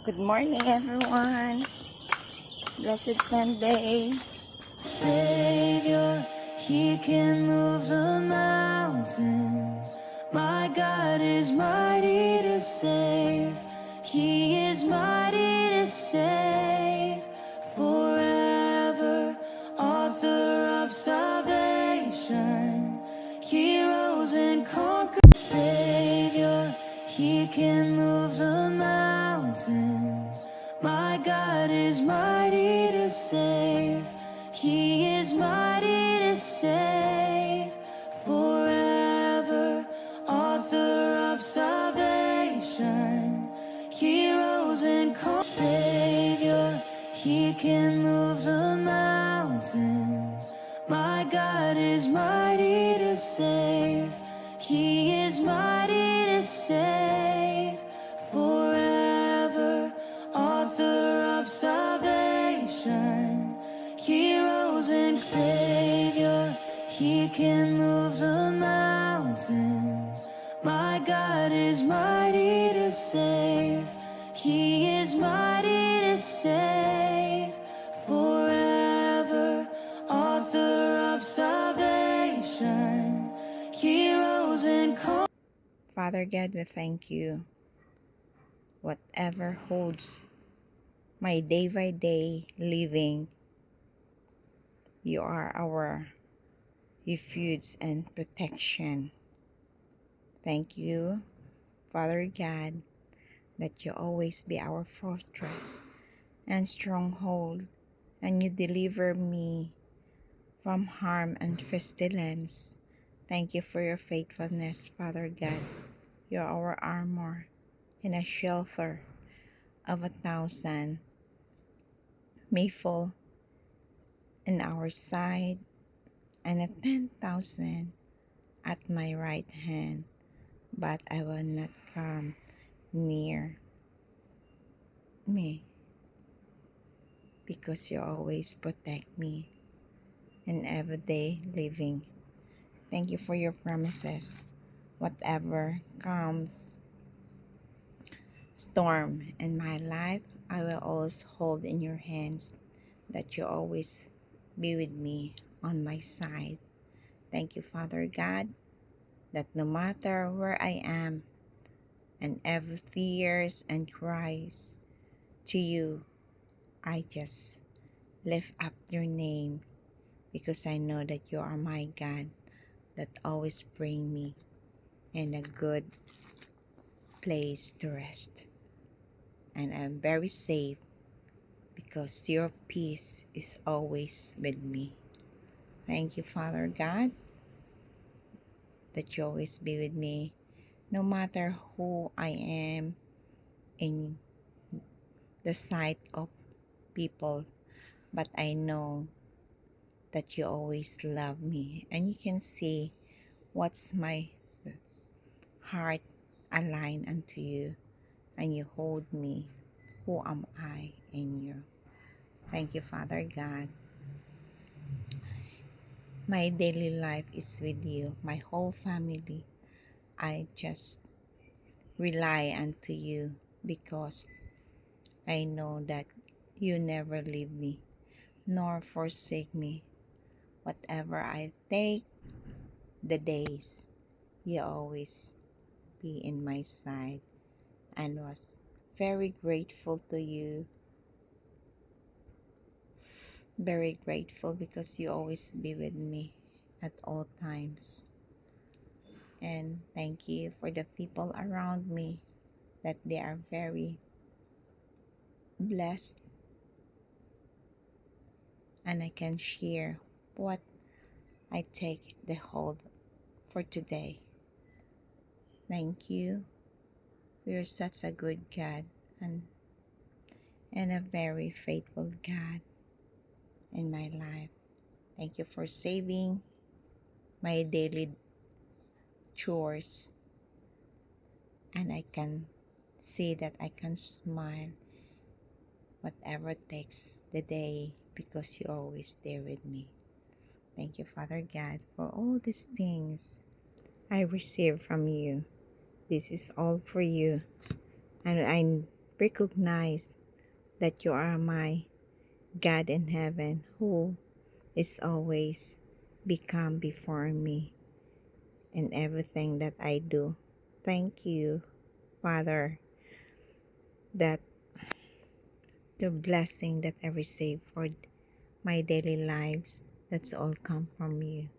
Good morning, everyone. Blessed Sunday. Savior, He can move the mountains. My God is mighty to save. He is mighty to save. Forever, author of salvation. He rose and conquered. Savior, He can move the mountains. My God is mighty to save. He is mighty to save. Forever, author of salvation. He rose and conquered. Savior, He can move the mountains. My God is mighty to save. He is mighty to save. Forever, author of salvation. He rose and Savior, He can move the mountains. My God is mighty to save. He is mighty to save. Forever, author of salvation. He rose and conquered. Father God, we thank you. Whatever holds my day by day living, you are our refuge and protection. Thank you, Father God, that you always be our fortress and stronghold, and you deliver me from harm and pestilence. Thank you for your faithfulness, Father God. You are our armor and a shelter of 1,000 may fall on our side and 10,000 at my right hand, but I will not come near me, because you always protect me in everyday living. Thank you for your promises. Whatever comes storm in my life, I will always hold in your hands, that you always be with me on my side. Thank you, Father God, that no matter where I am and every fears and cries to you, I just lift up your name, because I know that you are my God that always bring me in a good place to rest. And I'm very safe, because your peace is always with me. Thank you, Father God, that you always be with me, no matter who I am in the sight of people. But I know that you always love me, and you can see what's my heart aligned unto you, and you hold me. Who am I in you? Thank you, Father God. My daily life is with you, my whole family. I just rely unto you, because I know that you never leave me nor forsake me. Whatever I take the days, you always be in my side, and was very grateful to you. Very grateful, because you always be with me at all times. And thank you for the people around me, that they are very blessed, and I can share what I take the hold for today. Thank you. You're such a good God, and a very faithful God in my life. Thank you for saving my daily chores, and I can see that I can smile whatever takes the day, because you're always there with me. Thank you, Father God, for all these things I receive from you. This is all for you, and I recognize that you are my God in heaven who is always become before me in everything that I do. Thank you, Father, that the blessing that I receive for my daily lives, that's all come from you.